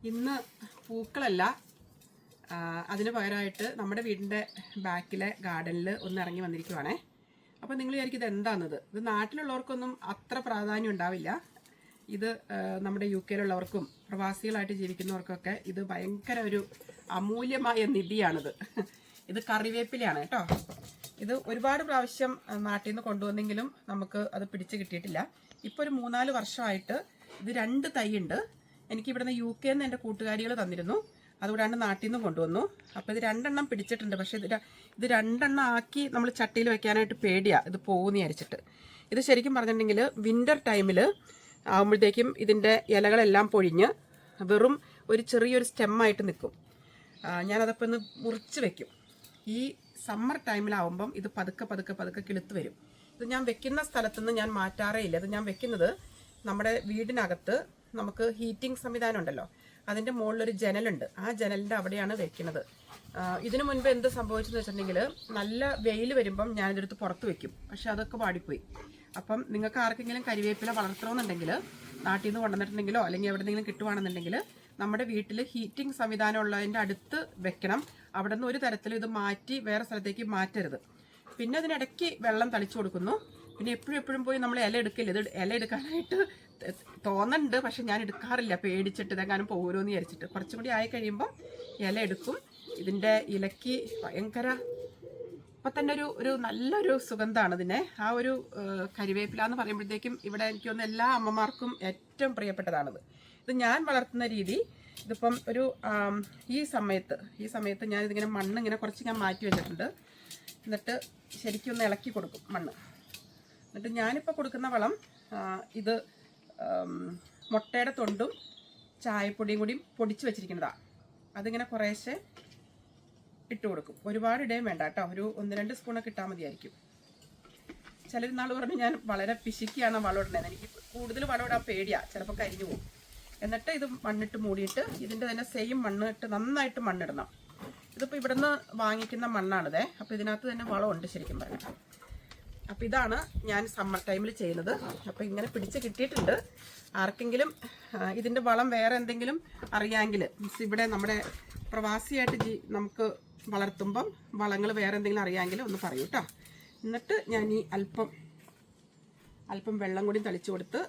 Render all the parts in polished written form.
ഇന്ന് പൂക്കളല്ല, അതിന് പകരമായിട്ട് നമ്മുടെ വീടിൻ്റെ ബാക്കിലെ ഗാർഡനിൽ ഒന്ന് ഇറങ്ങി വന്നിരിക്കുവാണേ. അപ്പോൾ നിങ്ങൾ വിചാരിക്കും ഇത് എന്താണെന്നത്. ഇത് നാട്ടിലുള്ളവർക്കൊന്നും അത്ര പ്രാധാന്യം ഉണ്ടാവില്ല. ഇത് നമ്മുടെ UK-യിലുള്ളവർക്കും പ്രവാസികളായിട്ട് ജീവിക്കുന്നവർക്കൊക്കെ ഇത് ഭയങ്കര ഒരു അമൂല്യമായ നിധിയാണിത്. ഇത് കറിവേപ്പിലയാണ് കേട്ടോ. ഇത് ഒരുപാട് പ്രാവശ്യം നാട്ടിൽ നിന്ന് കൊണ്ടുവന്നെങ്കിലും നമുക്ക് അത് പിടിച്ച് കിട്ടിയിട്ടില്ല. ഇപ്പോൾ ഒരു 3-4 വർഷമായിട്ട് ഇത് 2 തൈയുണ്ട്. എനിക്ക് ഇവിടുന്ന് UK-യിൽ നിന്ന് എൻ്റെ കൂട്ടുകാരികൾ തന്നിരുന്നു. അതുകൂടാണ്ട് നാട്ടിൽ നിന്നും കൊണ്ടുവന്നു. അപ്പോൾ ഇത് 2 എണ്ണം പിടിച്ചിട്ടുണ്ട്. പക്ഷേ ഇത് 2 എണ്ണം ആക്കി നമ്മൾ ചട്ടിയിൽ വെക്കാനായിട്ട് പേടിയാണ്, ഇത് പോകുമെന്ന് വിചാരിച്ചിട്ട്. ഇത് ശരിക്കും പറഞ്ഞിട്ടുണ്ടെങ്കിൽ വിൻ്റർ ടൈമിൽ ആകുമ്പോഴത്തേക്കും ഇതിൻ്റെ ഇലകളെല്ലാം പൊഴിഞ്ഞ് വെറും ഒരു ചെറിയൊരു സ്റ്റെമ്മായിട്ട് നിൽക്കും. ഞാനതപ്പോൾ ഒന്ന് മുറിച്ച് വെക്കും. ഈ സമ്മർ ടൈമിലാവുമ്പം ഇത് പതുക്കെ പതുക്കെ പതുക്കെ കിളുത്ത് വരും. ഇത് ഞാൻ വെക്കുന്ന സ്ഥലത്തുനിന്ന് ഞാൻ മാറ്റാറേ ഇല്ല. ഇത് ഞാൻ വെക്കുന്നത് നമ്മുടെ വീടിനകത്ത് നമുക്ക് ഹീറ്റിംഗ് സംവിധാനം ഉണ്ടല്ലോ, അതിൻ്റെ മുകളിലൊരു ജനലുണ്ട്. ആ ജനലിൻ്റെ അവിടെയാണ് വെക്കുന്നത്. ഇതിനു മുൻപ് എന്ത് സംഭവിച്ചെന്ന് വെച്ചിട്ടുണ്ടെങ്കിൽ നല്ല വെയിൽ വരുമ്പം ഞാനിതെടുത്ത് പുറത്ത് വെക്കും. പക്ഷെ അതൊക്കെ വാടിപ്പോയി. അപ്പം നിങ്ങൾക്ക് ആർക്കെങ്കിലും കരിവേപ്പില വളർത്തണമെന്നുണ്ടെങ്കിൽ നാട്ടിൽ നിന്ന് കൊണ്ടുവന്നിട്ടുണ്ടെങ്കിലോ അല്ലെങ്കിൽ എവിടെയെങ്കിലും കിട്ടുവാണെന്നുണ്ടെങ്കിൽ നമ്മുടെ വീട്ടിൽ ഹീറ്റിംഗ് സംവിധാനം ഉള്ളതിൻ്റെ അടുത്ത് വെക്കണം. അവിടെ നിന്ന് ഒരു തരത്തിലും ഇത് മാറ്റി വേറെ സ്ഥലത്തേക്ക് മാറ്റരുത്. പിന്നെ അതിനിടയ്ക്ക് വെള്ളം തളിച്ചു കൊടുക്കുന്നു. പിന്നെ എപ്പോഴും പോയി നമ്മൾ ഇല എടുക്കില്ല. ഇത് ഇല എടുക്കാനായിട്ട് തോന്നുന്നുണ്ട്, പക്ഷെ ഞാൻ എടുക്കാറില്ല, പേടിച്ചിട്ട് ഇതെങ്ങാനും പോരുമെന്ന് വിചാരിച്ചിട്ട്. കുറച്ചും കൂടി ആയി കഴിയുമ്പോൾ ഇല എടുക്കും. ഇതിൻ്റെ ഇലയ്ക്ക് ഭയങ്കര ഇപ്പം തന്നെ ഒരു നല്ലൊരു സുഗന്ധമാണ് ഇതിനെ. ആ ഒരു കരിവേപ്പില എന്ന് പറയുമ്പോഴത്തേക്കും ഇവിടെ എനിക്ക് തോന്നുന്നു എല്ലാ അമ്മമാർക്കും ഏറ്റവും പ്രിയപ്പെട്ടതാണിത്. ഇത് ഞാൻ വളർത്തുന്ന രീതി, ഇതിപ്പം ഒരു ഈ സമയത്ത് ഞാനിതിങ്ങനെ മണ്ണ് ഇങ്ങനെ കുറച്ച് ഞാൻ മാറ്റി വെച്ചിട്ടുണ്ട്. എന്നിട്ട് ശരിക്കും ഒന്ന് ഇളക്കി കൊടുക്കും മണ്ണ്. എന്നിട്ട് ഞാനിപ്പോൾ കൊടുക്കുന്ന വളം ഇത് മുട്ടയുടെ തൊണ്ടും ചായപ്പൊടിയും കൂടി പൊടിച്ച് വെച്ചിരിക്കുന്നതാണ്. അതിങ്ങനെ കുറേശ്ശെ ഇട്ട് കൊടുക്കും. ഒരുപാട് ഇടയും വേണ്ട കേട്ടോ, ഒരു 1-2 സ്പൂണൊക്കെ ഇട്ടാൽ മതിയായിരിക്കും. ചിലർ നാൾ പറഞ്ഞു ഞാൻ വളരെ പിശുക്കിയാണ് വളം ഇടുന്നത്. എനിക്ക് കൂടുതൽ വളം ഇടാൻ പേടിയാണ്, ചിലപ്പോൾ കരിഞ്ഞു പോകും. എന്നിട്ട് ഇത് മണ്ണിട്ട് മൂടിയിട്ട് ഇതിൻ്റെ തന്നെ സെയിം മണ്ണിട്ട് നന്നായിട്ട് മണ്ണിടണം. ഇതിപ്പോൾ ഇവിടെ നിന്ന് വാങ്ങിക്കുന്ന മണ്ണാണിതേ. അപ്പോൾ ഇതിനകത്ത് തന്നെ വളമുണ്ട് ശരിക്കും പറഞ്ഞാൽ. അപ്പോൾ ഇതാണ് ഞാൻ സമ്മർ ടൈമിൽ ചെയ്യുന്നത്. അപ്പോൾ ഇങ്ങനെ പിടിച്ച് കിട്ടിയിട്ടുണ്ട്. ആർക്കെങ്കിലും ഇതിൻ്റെ വളം വേറെ എന്തെങ്കിലും അറിയാമെങ്കിൽ, ഇവിടെ നമ്മുടെ പ്രവാസിയായിട്ട് നമുക്ക് വളർത്തുമ്പം വളങ്ങൾ വേറെ എന്തെങ്കിലും അറിയാമെങ്കിൽ ഒന്ന് പറയൂ കേട്ടോ. എന്നിട്ട് ഞാൻ ഈ അല്പം വെള്ളം കൂടി തളിച്ചു കൊടുത്ത്,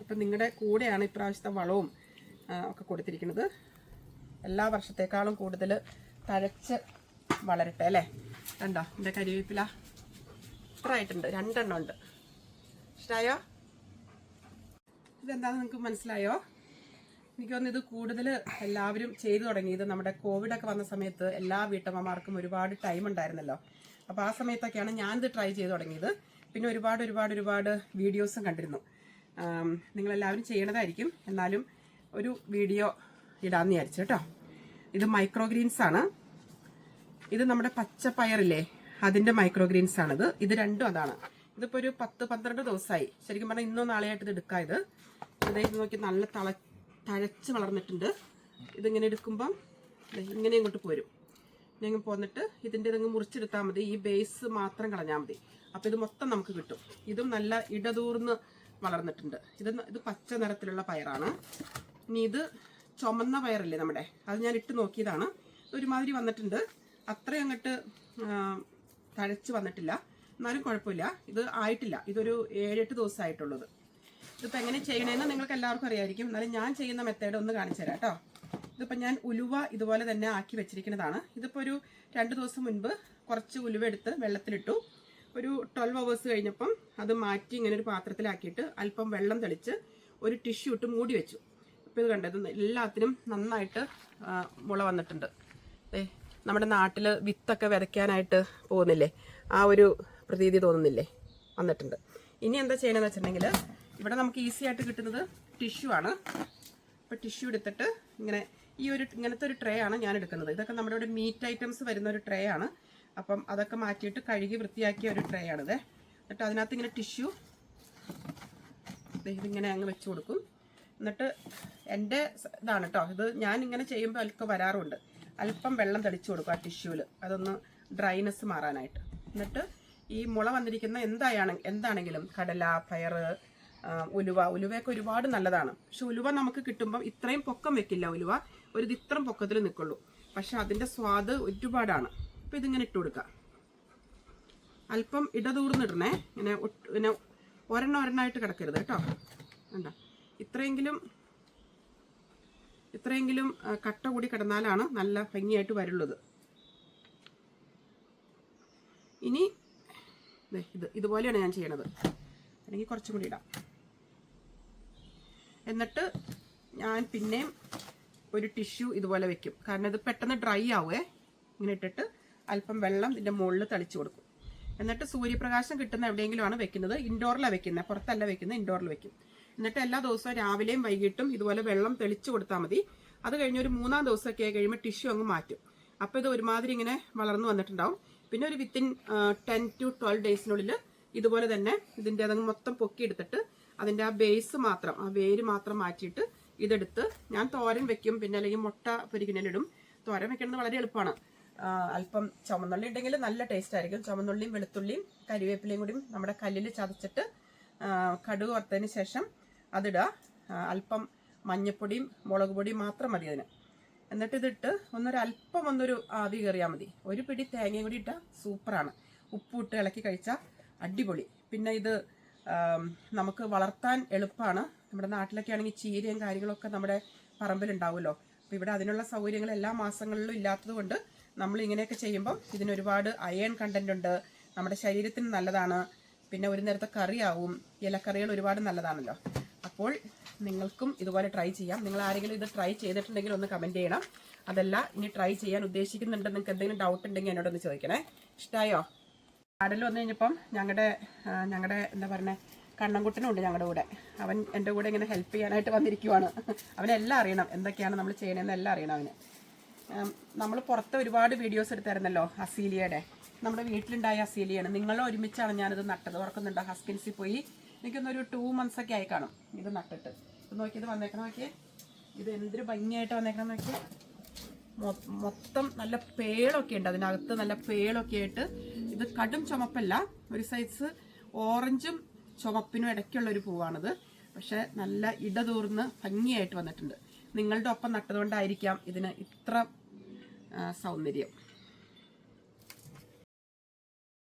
അപ്പം നിങ്ങളുടെ കൂടെയാണ് ഇപ്രാവശ്യത്തെ വളവും ഒക്കെ കൊടുത്തിരിക്കുന്നത്. എല്ലാ വർഷത്തേക്കാളും കൂടുതൽ തഴച്ച് വളരട്ടെ അല്ലേ. കണ്ടോ എൻ്റെ കരിവേപ്പില ഇത്ര ആയിട്ടുണ്ട്, 2 എണ്ണം ഉണ്ട്. ഇഷ്ടമായോ? ഇതെന്താണെന്ന് നിങ്ങൾക്ക് മനസ്സിലായോ? എനിക്ക് തോന്നുന്നു ഇത് കൂടുതൽ എല്ലാവരും ചെയ്തു തുടങ്ങിയത് നമ്മുടെ കോവിഡൊക്കെ വന്ന സമയത്ത് എല്ലാ വീട്ടമ്മമാർക്കും ഒരുപാട് ടൈം ഉണ്ടായിരുന്നല്ലോ. അപ്പോൾ ആ സമയത്തൊക്കെയാണ് ഞാനിത് ട്രൈ ചെയ്ത് തുടങ്ങിയത്. പിന്നെ ഒരുപാട് വീഡിയോസും കണ്ടിരുന്നു. നിങ്ങളെല്ലാവരും ചെയ്യണതായിരിക്കും, എന്നാലും ഒരു വീഡിയോ ഇടാമെന്ന് വിചാരിച്ചു കേട്ടോ. ഇത് മൈക്രോഗ്രീൻസ് ആണ്. ഇത് നമ്മുടെ പച്ചപ്പയറില്ലേ, അതിൻ്റെ മൈക്രോഗ്രീൻസാണിത്. ഇത് രണ്ടും അതാണ്. ഇതിപ്പോൾ ഒരു 10-12 ദിവസമായി. ശരിക്കും പറഞ്ഞാൽ ഇന്നോ നാളെയായിട്ട് ഇത് എടുക്കാം. ഇത് നോക്കി നല്ല തഴച്ച് വളർന്നിട്ടുണ്ട്. ഇതിങ്ങനെ എടുക്കുമ്പം ഇങ്ങനെ ഇങ്ങോട്ട് പോരും. ഇങ്ങനെ പോന്നിട്ട് ഇതിൻ്റെ ഇതങ്ങ് മുറിച്ചെടുത്താൽ മതി. ഈ ബേസ് മാത്രം കളഞ്ഞാൽ മതി. അപ്പോൾ ഇത് മൊത്തം നമുക്ക് കിട്ടും. ഇതും നല്ല ഇടതൂർന്ന് വളർന്നിട്ടുണ്ട്. ഇത് പച്ച നിറത്തിലുള്ള പയറാണ്. ഇനി ഇത് ചുമന്ന പയറില്ലേ നമ്മുടെ, അത് ഞാൻ ഇട്ട് നോക്കിയതാണ്. ഒരുമാതിരി വന്നിട്ടുണ്ട്. അത്രയും അങ്ങോട്ട് തഴച്ച് വന്നിട്ടില്ല, എന്നാലും കുഴപ്പമില്ല. ഇത് ആയിട്ടില്ല. ഇതൊരു 7-8 ദിവസമായിട്ടുള്ളത്. ഇതിപ്പോൾ എങ്ങനെ ചെയ്യണമെന്ന് നിങ്ങൾക്ക് എല്ലാവർക്കും അറിയാമായിരിക്കും. എന്നാലും ഞാൻ ചെയ്യുന്ന മെത്തേഡ് ഒന്ന് കാണിച്ചു തരാം കേട്ടോ. ഇതിപ്പോൾ ഞാൻ ഉലുവ ഇതുപോലെ തന്നെ ആക്കി വെച്ചിരിക്കുന്നതാണ്. ഇതിപ്പോൾ ഒരു 2 ദിവസം മുൻപ് കുറച്ച് ഉലുവ എടുത്ത് വെള്ളത്തിലിട്ടു. ഒരു 12 hours കഴിഞ്ഞപ്പം അത് മാറ്റി ഇങ്ങനെ ഒരു പാത്രത്തിലാക്കിയിട്ട് അല്പം വെള്ളം തെളിച്ച് ഒരു ടിഷ്യൂ ഇട്ട് മൂടി വെച്ചു. ഇപ്പോൾ ഇത് കണ്ടത് എല്ലാത്തിനും നന്നായിട്ട് മുള വന്നിട്ടുണ്ട്. നമ്മുടെ നാട്ടിൽ വിത്തൊക്കെ വിതയ്ക്കാനായിട്ട് പോകുന്നില്ലേ, ആ ഒരു പ്രതീതി തോന്നുന്നില്ലേ, വന്നിട്ടുണ്ട്. ഇനി എന്താ ചെയ്യണമെന്ന് വെച്ചിട്ടുണ്ടെങ്കിൽ ഇവിടെ നമുക്ക് ഈസി ആയിട്ട് കിട്ടുന്നത് ടിഷ്യൂ ആണ്. അപ്പോൾ ടിഷ്യൂ എടുത്തിട്ട് ഇങ്ങനത്തെ ഒരു ട്രേ ആണ് ഞാൻ എടുക്കുന്നത്. ഇതൊക്കെ നമ്മുടെ ഇവിടെ മീറ്റ് ഐറ്റംസ് വരുന്ന ഒരു ട്രേ ആണ്. അപ്പം അതൊക്കെ മാറ്റിയിട്ട് കഴുകി വൃത്തിയാക്കിയ ഒരു ട്രേ ആണിത്. എന്നിട്ട് അതിനകത്ത് ഇങ്ങനെ ടിഷ്യൂ ഇതിങ്ങനെ അങ്ങ് വെച്ച് കൊടുക്കും. എന്നിട്ട് എൻ്റെ ഇതാണ് കേട്ടോ, ഇത് ഞാൻ ഇങ്ങനെ ചെയ്യുമ്പോൾ അതൊക്കെ വരാറുണ്ട്. അല്പം വെള്ളം തെളിച്ചു കൊടുക്കും ആ ടിഷ്യൂവിൽ, അതൊന്ന് ഡ്രൈനെസ് മാറാനായിട്ട്. എന്നിട്ട് ഈ മുള വന്നിരിക്കുന്ന എന്താണെങ്കിലും കടല, പയർ, ഉലുവയൊക്കെ ഒരുപാട് നല്ലതാണ്. പക്ഷെ ഉലുവ നമുക്ക് കിട്ടുമ്പം ഇത്രയും പൊക്കം വെക്കില്ല. ഉലുവ ഒരു ഇത്രയും പൊക്കത്തിൽ നിൽക്കുള്ളൂ. പക്ഷെ അതിൻ്റെ സ്വാദ് ഒരുപാടാണ്. അപ്പം ഇതിങ്ങനെ ഇട്ട് കൊടുക്കുക. അല്പം ഇടതൂർന്നിടണേ. ഇങ്ങനെ ഒരെണ്ണമായിട്ട് കിടക്കരുത് കേട്ടോ. വേണ്ട, ഇത്രയെങ്കിലും കട്ട കൂടി കിടന്നാലാണ് നല്ല ഭംഗിയായിട്ട് വരുള്ളത്. ഇനി ഇതുപോലെയാണ് ഞാൻ ചെയ്യണത്. അല്ലെങ്കിൽ കുറച്ചും കൂടി ഇടാം. എന്നിട്ട് ഞാൻ പിന്നെയും ഒരു ടിഷ്യൂ ഇതുപോലെ വെക്കും. കാരണം ഇത് പെട്ടെന്ന് ഡ്രൈ ആവുമേ. ഇങ്ങനെ ഇട്ടിട്ട് അല്പം വെള്ളം ഇതിൻ്റെ മുകളിൽ തളിച്ചു കൊടുക്കും. എന്നിട്ട് സൂര്യപ്രകാശം കിട്ടുന്ന എവിടെയെങ്കിലുമാണ് വെക്കുന്നത്. ഇൻഡോറിലാണ് വെക്കുന്നത്, പുറത്തല്ല വെക്കുന്നത്, ഇൻഡോറിൽ വെക്കും. എന്നിട്ട് എല്ലാ ദിവസവും രാവിലെയും വൈകിട്ടും ഇതുപോലെ വെള്ളം തെളിച്ചു കൊടുത്താൽ മതി. അത് കഴിഞ്ഞ് ഒരു 3-ാം ദിവസമൊക്കെ ആയി കഴിയുമ്പോൾ ടിഷ്യൂ അങ്ങ് മാറ്റും. അപ്പോൾ ഇത് ഒരുമാതിരി ഇങ്ങനെ വളർന്നു വന്നിട്ടുണ്ടാവും. പിന്നെ ഒരു വിത്തിൻ 10 to 12 ഡേയ്സിനുള്ളിൽ ഇതുപോലെ തന്നെ ഇതിൻ്റെ അതങ്ങ് മൊത്തം പൊക്കിയെടുത്തിട്ട് അതിൻ്റെ ആ ബേസ് മാത്രം, ആ വേര് മാത്രം മാറ്റിയിട്ട് ഇതെടുത്ത് ഞാൻ തോരൻ വെക്കും. പിന്നെ അല്ലെങ്കിൽ മുട്ട പൊരിക്കുന്നതിലിടും. തോരൻ വെക്കുന്നത് വളരെ എളുപ്പമാണ്. അല്പം ചുമന്നുള്ളി ഉണ്ടെങ്കിൽ നല്ല ടേസ്റ്റ് ആയിരിക്കും. ചുമന്നുള്ളിയും വെളുത്തുള്ളിയും കരിവേപ്പിലയും കൂടി നമ്മുടെ കല്ലിൽ ചതച്ചിട്ട് കടുക് വറുത്തതിന് ശേഷം അതിടുക. അല്പം മഞ്ഞപ്പൊടിയും മുളക് പൊടിയും മാത്രം മതി അതിന്. എന്നിട്ട് ഇതിട്ട് അല്പം ആവി കയറിയാൽ മതി. ഒരു പിടി തേങ്ങയും കൂടി ഇട്ടാൽ സൂപ്പറാണ്. ഉപ്പിട്ട് ഇളക്കി കഴിച്ചാൽ അടിപൊളി. പിന്നെ ഇത് നമുക്ക് വളർത്താൻ എളുപ്പമാണ്. നമ്മുടെ നാട്ടിലൊക്കെ ആണെങ്കിൽ ചീരയും കാര്യങ്ങളൊക്കെ നമ്മുടെ പറമ്പിലുണ്ടാവുമല്ലോ. അപ്പോൾ ഇവിടെ അതിനുള്ള സൗകര്യങ്ങൾ എല്ലാ മാസങ്ങളിലും ഇല്ലാത്തത് കൊണ്ട് നമ്മൾ ഇങ്ങനെയൊക്കെ ചെയ്യുമ്പം ഇതിനൊരുപാട് അയൺ കണ്ടന്റ് ഉണ്ട്. നമ്മുടെ ശരീരത്തിന് നല്ലതാണ്. പിന്നെ ഒരു നേരത്തെ കറിയാവും. ഇലക്കറികൾ ഒരുപാട് നല്ലതാണല്ലോ. അപ്പോൾ നിങ്ങൾക്കും ഇതുപോലെ ട്രൈ ചെയ്യാം. നിങ്ങൾ ആരെങ്കിലും ഇത് ട്രൈ ചെയ്തിട്ടുണ്ടെങ്കിൽ ഒന്ന് കമൻറ്റ് ചെയ്യണം. അതല്ല ഇനി ട്രൈ ചെയ്യാൻ ഉദ്ദേശിക്കുന്നുണ്ട്, നിങ്ങൾക്ക് എന്തെങ്കിലും ഡൗട്ട് ഉണ്ടെങ്കിൽ എന്നോടൊന്ന് ചോദിക്കണേ. ഇഷ്ടമായോ? ഗാർഡനിൽ വന്നു കഴിഞ്ഞപ്പം ഞങ്ങളുടെ എന്താ പറയുക, കണ്ണൻകുട്ടനും ഉണ്ട് ഞങ്ങളുടെ കൂടെ. അവൻ എൻ്റെ കൂടെ ഇങ്ങനെ ഹെൽപ്പ് ചെയ്യാനായിട്ട് വന്നിരിക്കുവാണ്. അവനെല്ലാം അറിയണം, എന്തൊക്കെയാണ് നമ്മൾ ചെയ്യണമെന്ന് എല്ലാം അറിയണം അവന്. നമ്മൾ പുറത്ത് ഒരുപാട് വീഡിയോസ് എടുത്തായിരുന്നല്ലോ അസീലിയയുടെ. നമ്മുടെ വീട്ടിലുണ്ടായ അസീലിയാണ്. നിങ്ങളെ ഒരുമിച്ചാണ് ഞാനിത് നട്ടത്. ഓർക്കുന്നുണ്ടോ? ഹസ്കിൻസിൽ പോയി എനിക്കൊന്നൊരു 2 months ഒക്കെ ആയി കാണും ഇത് നട്ടിട്ട്. ഇത് നോക്കിയത് വന്നേക്കണം. നോക്കിയേ, ഇത് എന്തൊരു ഭംഗിയായിട്ട് വന്നേക്കണം. നോക്കിയേ, മൊത്തം നല്ല പേളൊക്കെ ഉണ്ട് അതിനകത്ത്, നല്ല പേളൊക്കെ ആയിട്ട്. ഇത് കടും ചുമപ്പല്ല, ഒരു സൈസ് ഓറഞ്ചും ചുമപ്പിനും ഇടയ്ക്കുള്ള ഒരു പൂവാണിത്. പക്ഷെ നല്ല ഇടതൂർന്ന് ഭംഗിയായിട്ട് വന്നിട്ടുണ്ട്. നിങ്ങളുടെ ഒപ്പം നട്ടതുകൊണ്ടായിരിക്കാം ഇതിന് ഇത്ര സൗന്ദര്യം.